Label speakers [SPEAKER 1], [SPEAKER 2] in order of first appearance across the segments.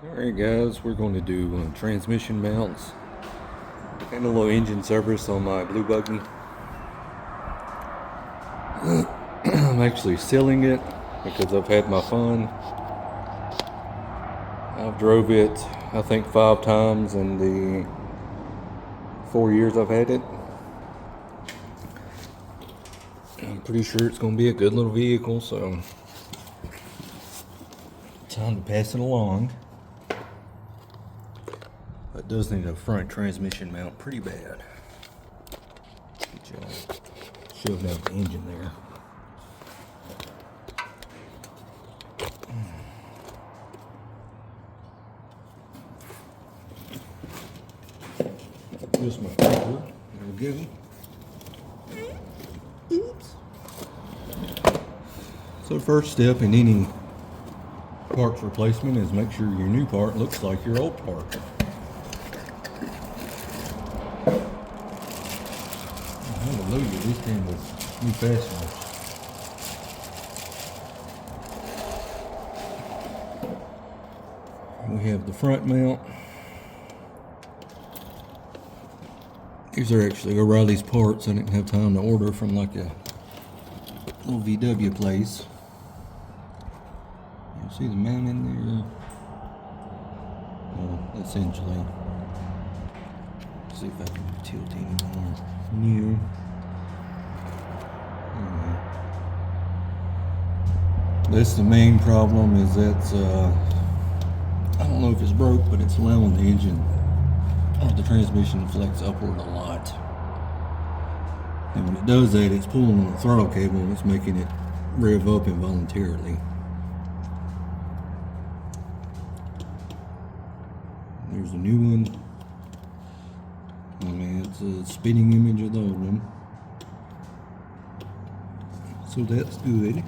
[SPEAKER 1] Alright guys, we're going to do transmission mounts and a little engine service on my blue buggy. I'm actually selling it because I've had my fun. I've drove it I think 5 times in the 4 years I've had it. I'm pretty sure it's going to be a good little vehicle, so time to pass it along. It does need a front transmission mount pretty bad. Get y'all shoved out the engine there. Just my paper. There we go. Oops. So first step in any parts replacement is make sure your new part looks like your old part. Hallelujah, this came with new fasteners. We have the front mount. These are actually O'Reilly's parts. I didn't have time to order from like a little VW place. You see the mount in there? Well, essentially. Let's see if I can tilt any more. New. That's the main problem, is that's I don't know if it's broke, but it's allowing the engine or the transmission to flex upward a lot. And when it does that, it's pulling on the throttle cable and it's making it rev up involuntarily. There's a new one. I mean, it's a spinning image of the old one. So that's good.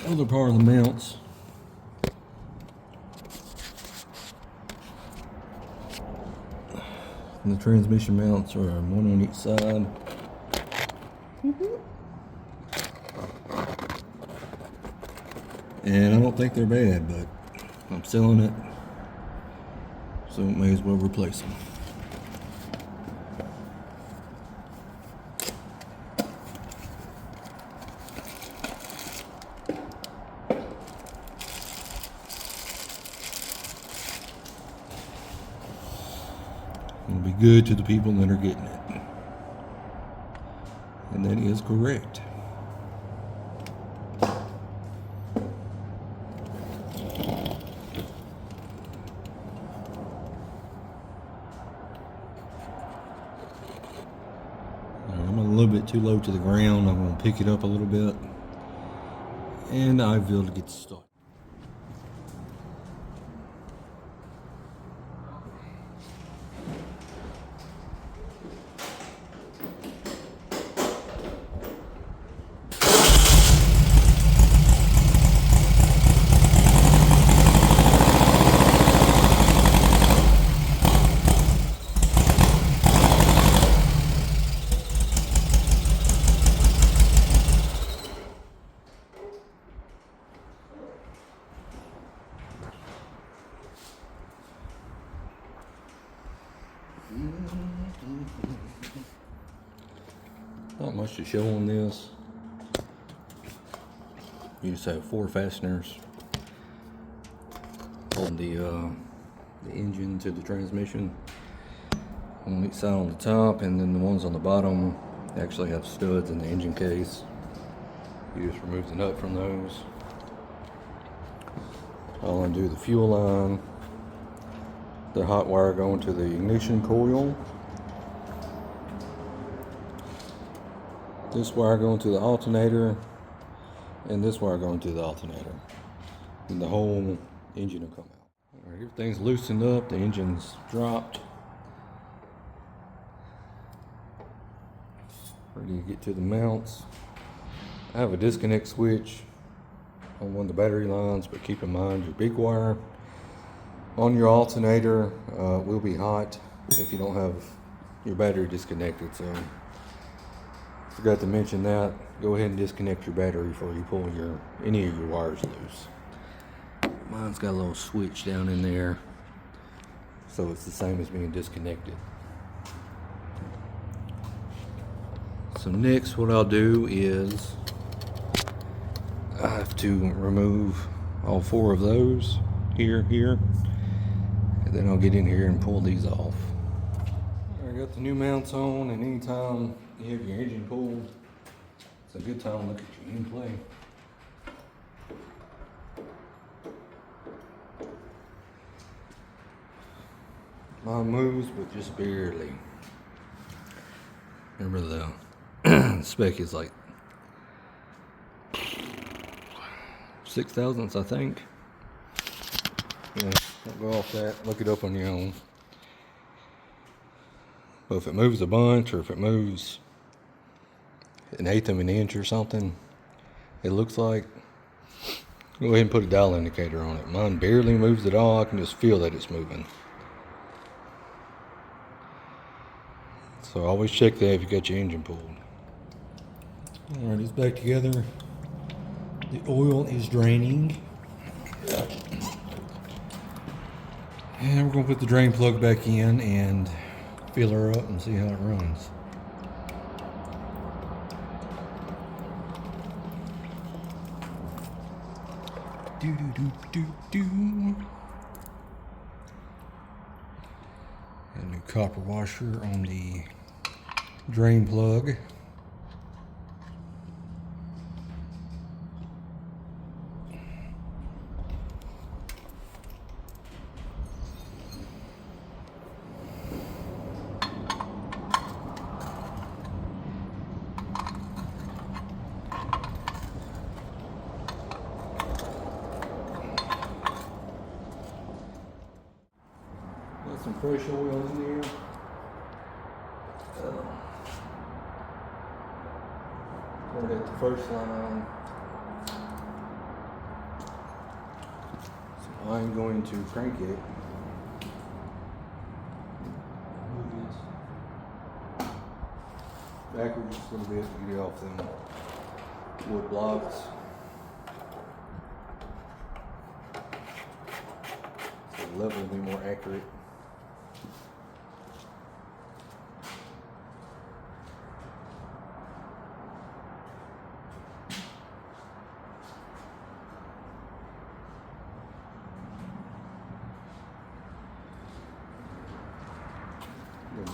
[SPEAKER 1] Other part of the mounts. And the transmission mounts are one on each side. And I don't think they're bad, but I'm selling it, so may as well replace them. It'll be good to the people that are getting it. And that is correct. I'm a little bit too low to the ground. I'm going to pick it up a little bit. And I will get started. Not much to show on this. You just have 4 fasteners on the engine to the transmission on each side on the top, and then the ones on the bottom actually have studs in the engine case. You just remove the nut from those. I'll undo the fuel line, the hot wire going to the ignition coil, this wire going to the alternator, and this wire going to the alternator. And the whole engine will come out. All right, everything's loosened up, the engine's dropped. Ready to get to the mounts. I have a disconnect switch on one of the battery lines, but keep in mind your big wire on your alternator will be hot if you don't have your battery disconnected. So forgot to mention that. Go ahead and disconnect your battery before you pull any of your wires loose. Mine's got a little switch down in there, so it's the same as being disconnected. So next what I'll do is I have to remove all 4 of those here, and then I'll get in here and pull these off. I got the new mounts on, and anytime you have your engine pulled, it's a good time to look at your end play. Mine moves, but just barely. Remember the spec is like 6 thousandths, I think. Yeah, don't go off that. Look it up on your own. But if it moves a bunch, or if it moves an eighth of an inch or something, it looks like, go ahead and put a dial indicator on it. Mine barely moves at all. I can just feel that it's moving. So always check that if you got your engine pulled. Alright, it's back together. The oil is draining. And we're going to put the drain plug back in and fill her up and see how it runs. Do do do do do. A new copper washer on the drain plug. Got some fresh oil in there. Poured at the first line. So I'm going to crank it. Move it backwards just a little bit to get it off them wood blocks. So the level will be more accurate.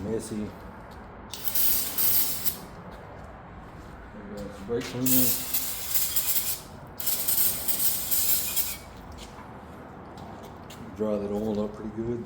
[SPEAKER 1] Messy. Got some brake cleaner. Dry that oil up pretty good.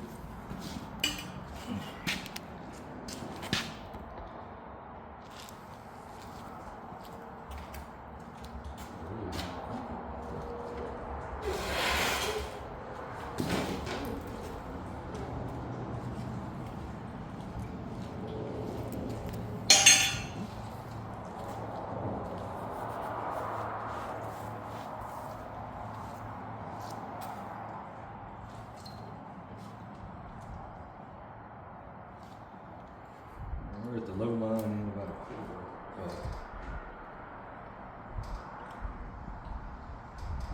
[SPEAKER 1] We're at the low line in about a quarter cup.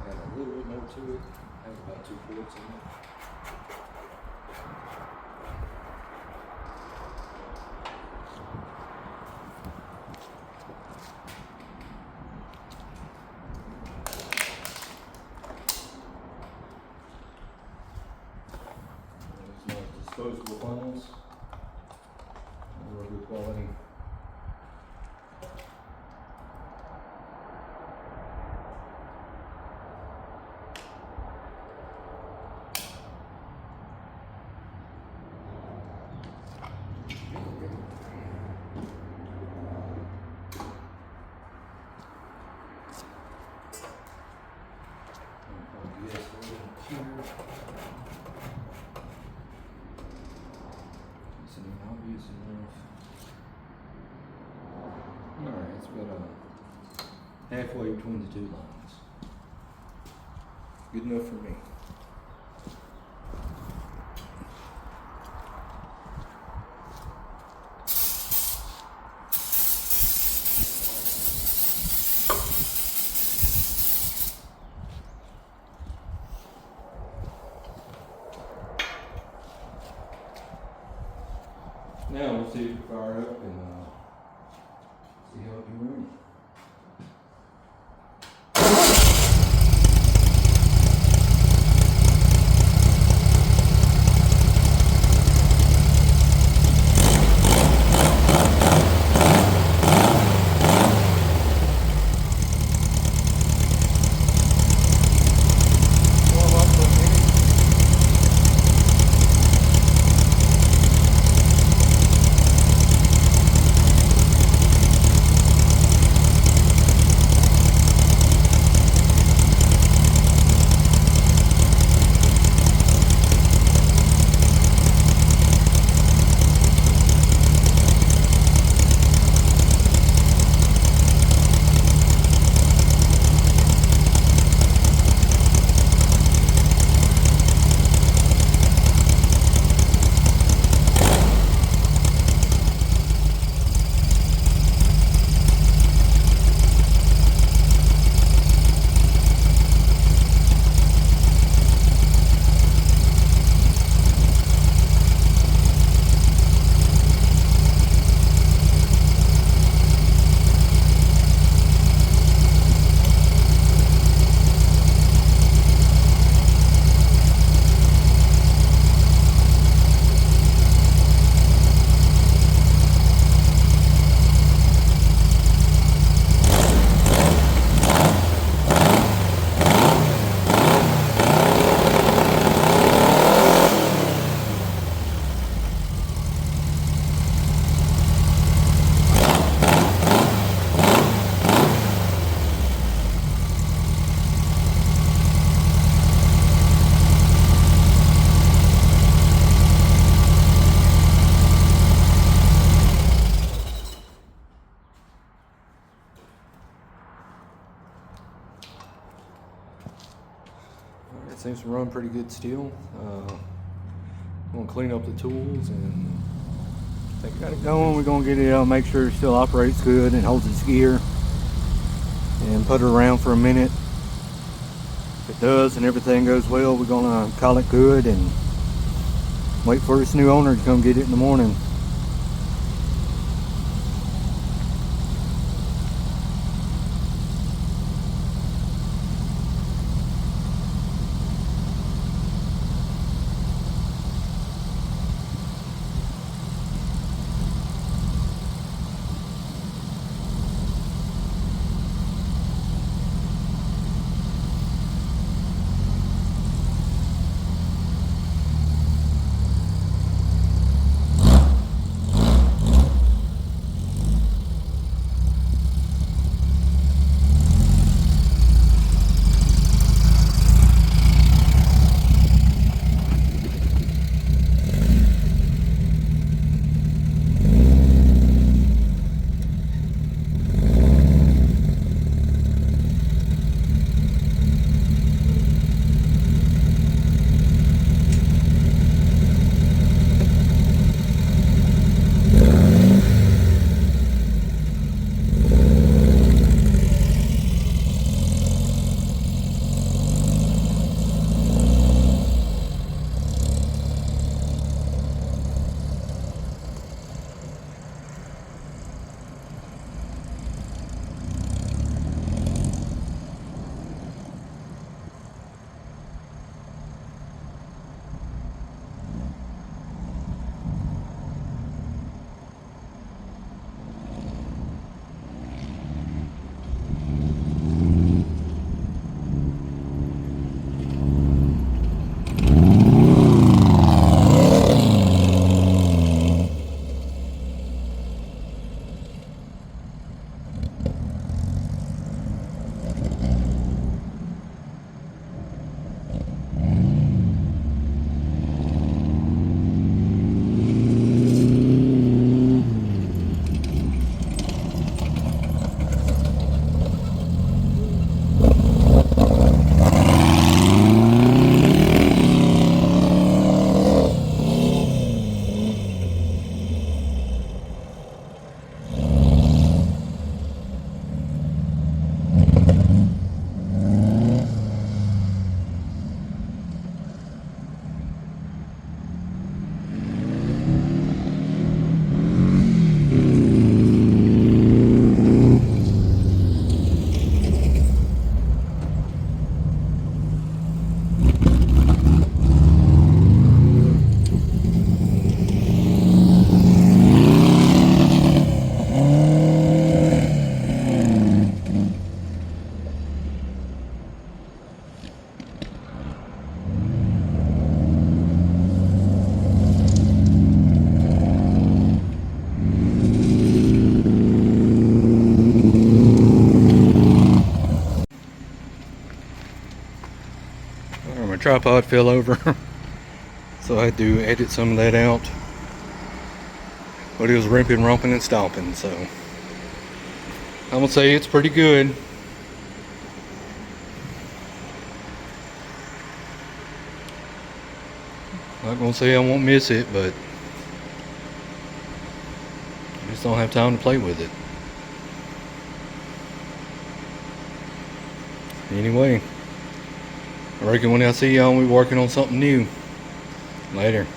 [SPEAKER 1] Add a little bit more to it. Have about 2 quarts in it. These are disposable funnels. Real good quality. Obvious enough. Alright, it's about halfway between the 2 lines. Good enough for me. Now we'll see if it fire up and see how it can run. It seems to run pretty good still. I'm gonna clean up the tools and I think I got it going. We're gonna get it out, make sure it still operates good and holds its gear, and put it around for a minute. If it does and everything goes well, we're gonna call it good and wait for its new owner to come get it in the morning. tripod fell over. So I had to edit some of that out. But it was ripping, romping, and stomping, so I'm gonna say it's pretty good. Not gonna say I won't miss it, but I just don't have time to play with it. Anyway, I reckon when I see y'all, we're working on something new. Later.